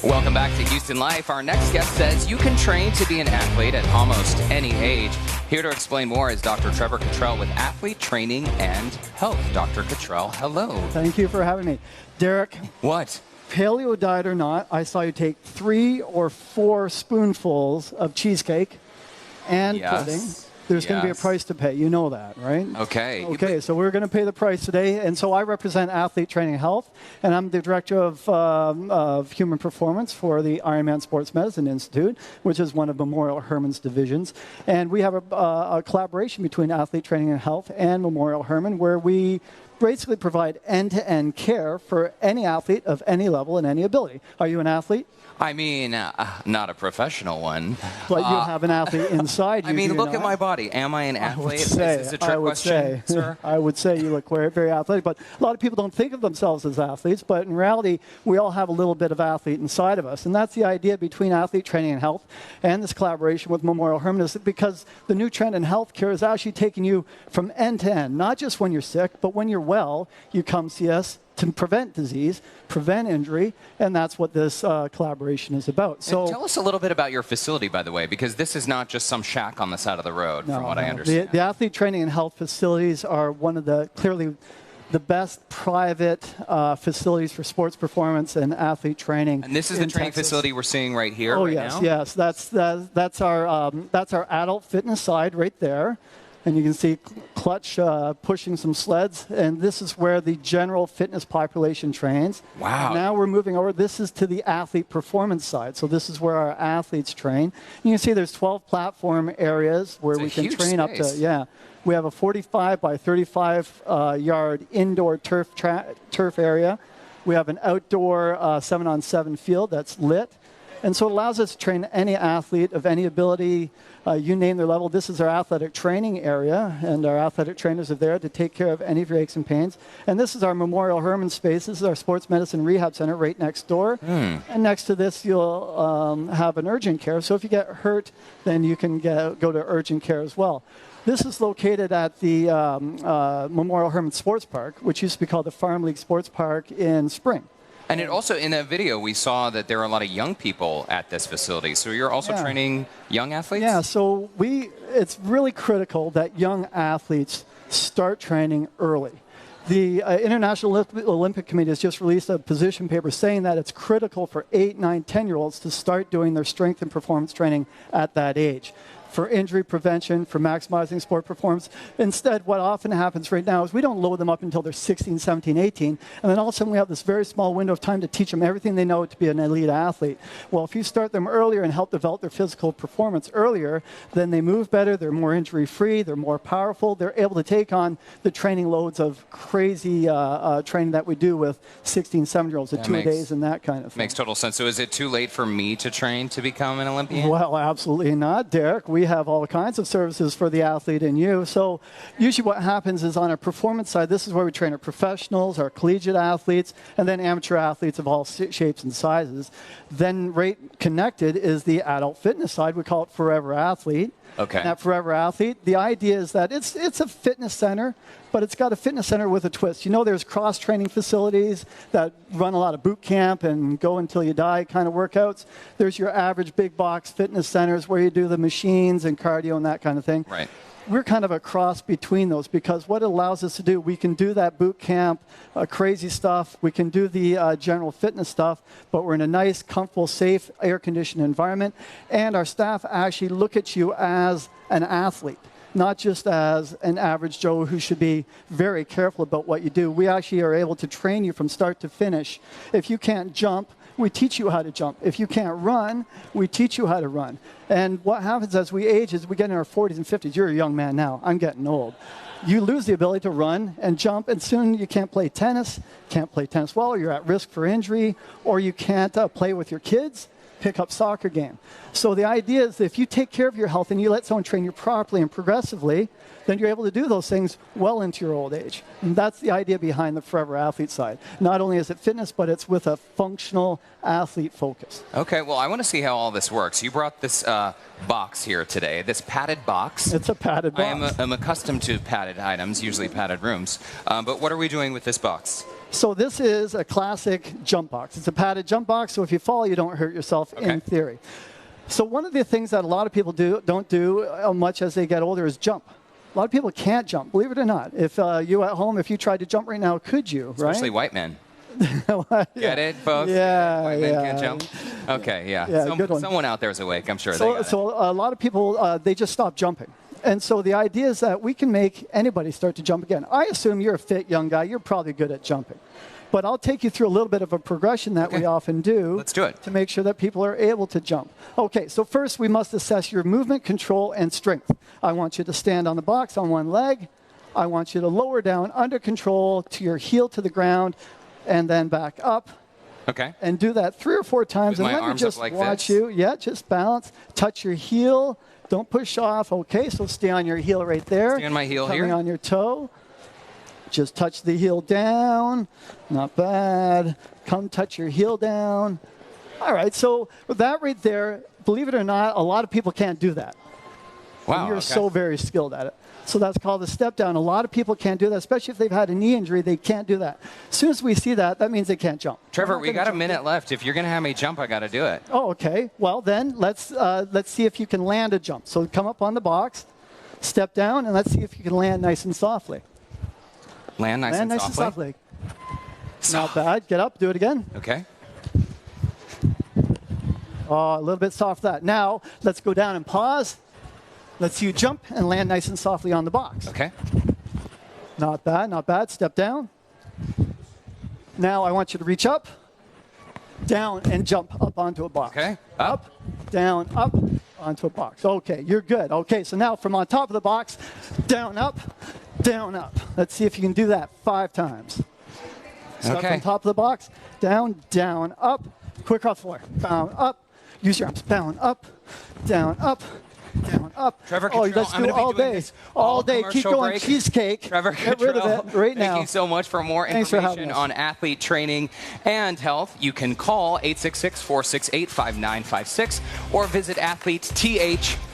Welcome back to Houston Life. Our next guest says you can train to be an athlete at almost any age. Here to explain more is Dr. Trevor Cottrell with Athlete Training and Health. Dr. Cottrell, hello. Thank you for having me. Derek. What? Paleo diet or not, I saw you take 3 or 4 spoonfuls of cheesecake and pudding. There's going to be a price to pay. You know that, right? Okay. Okay, so we're going to pay the price today. And so I represent Athlete Training and Health, and I'm the Director of Human Performance for the IRONMAN Sports Medicine Institute, which is one of Memorial Hermann's divisions. And we have a collaboration between Athlete Training and Health and Memorial Hermann, where we basically provide end-to-end care for any athlete of any level and any ability. Are you an athlete? I mean, not a professional one. But you have an athlete inside you. I mean, look at my body. Am I an athlete? Is this a trick question, sir? I would say you look very, very athletic. But a lot of people don't think of themselves as athletes. But in reality, we all have a little bit of athlete inside of us. And that's the idea between Athlete Training and Health and this collaboration with Memorial Hermann, is because the new trend in healthcare is actually taking you from end to end, not just when you're sick, but when you're well, you come see us to prevent disease, prevent injury, and that's what this collaboration is about. So, tell us a little bit about your facility, by the way, because this is not just some shack on the side of the road, from what I understand. The Athlete Training and Health facilities are one of the clearly the best private facilities for sports performance and athlete training. And this is the training facility we're seeing right here. Oh, right yes, now? yes. That's our adult fitness side right there. And you can see Clutch pushing some sleds. And this is where the general fitness population trains. Wow. And now we're moving over. This is to the athlete performance side. So this is where our athletes train. You can see there's 12 platform areas where we can train up to, yeah. We have a 45 by 35 yard indoor turf area. We have an outdoor 7-on-7 field that's lit. And so it allows us to train any athlete of any ability, you name their level. This is our athletic training area, and our athletic trainers are there to take care of any of your aches and pains. And this is our Memorial Hermann space. This is our sports medicine rehab center right next door. And next to this, you'll have an urgent care. So if you get hurt, then you can go to urgent care as well. This is located at the Memorial Hermann Sports Park, which used to be called the Farm League Sports Park in Spring. And it also, in that video, we saw that there are a lot of young people at this facility. So you're also training young athletes? Yeah, so it's really critical that young athletes start training early. The International Olympic Committee has just released a position paper saying that it's critical for 8, 9, 10-year-olds to start doing their strength and performance training at that age, for injury prevention, for maximizing sport performance. Instead, what often happens right now is we don't load them up until they're 16, 17, 18, and then all of a sudden we have this very small window of time to teach them everything they know to be an elite athlete. Well, if you start them earlier and help develop their physical performance earlier, then they move better, they're more injury-free, they're more powerful, they're able to take on the training loads of crazy training that we do with 16, 17-year-olds at 2 days and that kind of thing. Makes total sense. So is it too late for me to train to become an Olympian? Well, absolutely not, Derek. We have all kinds of services for the athlete in you. So usually what happens is on our performance side, this is where we train our professionals, our collegiate athletes, and then amateur athletes of all shapes and sizes. Then right connected is the adult fitness side. We call it Forever Athlete. Okay. And that Forever Athlete, the idea is that it's a fitness center, but it's got a fitness center with a twist. You know, there's cross-training facilities that run a lot of boot camp and go until you die kind of workouts. There's your average big box fitness centers where you do the machines and cardio and that kind of thing. Right. We're kind of a cross between those, because what it allows us to do, we can do that boot camp, crazy stuff. We can do the general fitness stuff, but we're in a nice, comfortable, safe, air-conditioned environment. And our staff actually look at you as an athlete, not just as an average Joe who should be very careful about what you do. We actually are able to train you from start to finish. If you can't jump, we teach you how to jump. If you can't run, we teach you how to run. And what happens as we age is we get in our 40s and 50s. You're a young man now. I'm getting old. You lose the ability to run and jump, and soon you can't play tennis well, or you're at risk for injury, or you can't play with your kids, pick up soccer game. So the idea is that if you take care of your health and you let someone train you properly and progressively, then you're able to do those things well into your old age. And that's the idea behind the Forever Athlete side. Not only is it fitness, but it's with a functional athlete focus. Okay, well, I want to see how all this works. You brought this box here today, this padded box. It's a padded box. I'm accustomed to padded items, usually padded rooms. But what are we doing with this box? So this is a classic jump box. It's a padded jump box, so if you fall, you don't hurt yourself in theory. So one of the things that a lot of people don't do much as they get older is jump. A lot of people can't jump, believe it or not. If you at home, if you tried to jump right now, could you, right? Especially white men. Get it, folks? Yeah, white men can't jump? Okay, yeah. Good one. Someone out there is awake, I'm sure. So a lot of people, they just stop jumping. And so the idea is that we can make anybody start to jump again. I assume you're a fit young guy. You're probably good at jumping. But I'll take you through a little bit of a progression that we often do. Let's do it. To make sure that people are able to jump. Okay, so first we must assess your movement, control, and strength. I want you to stand on the box on one leg. I want you to lower down under control to your heel to the ground and then back up. Okay. And do that 3 or 4 times. With and my let me arms just up like watch this? you. Yeah, just balance. Touch your heel. Don't push off. Okay, so stay on your heel right there. Stay on my heel Coming here. on your toe. Just touch the heel down. Not bad. Come touch your heel down. All right, so with that right there, believe it or not, a lot of people can't do that. Wow. And you're so very skilled at it. So that's called a step down. A lot of people can't do that, especially if they've had a knee injury. They can't do that. As soon as we see that, that means they can't jump. Trevor, we got a minute left. If you're going to have me jump, I got to do it. Oh, okay. Well, then let's see if you can land a jump. So come up on the box, step down, and let's see if you can land nice and softly. Land nice and softly. Not bad. Get up. Do it again. Okay. Oh, a little bit soft that. Now, let's go down and pause. Let's see you jump and land nice and softly on the box. Okay. Not bad, not bad. Step down. Now I want you to reach up, down, and jump up onto a box. Okay. Up, down, up, onto a box. Okay, you're good. Okay, so now from on top of the box, down, up, down, up. Let's see if you can do that 5 times. Start from top of the box, down, down, up. Quick off the floor. Down, up. Use your arms. Down, up, down, up. Down, up. Trevor, let's do it all day. All day. Keep going. Break. Cheesecake. Trevor, get rid of it right now. Thank you so much. For more information on athlete training and health, you can call 866-468-5956 or visit athleteth.com.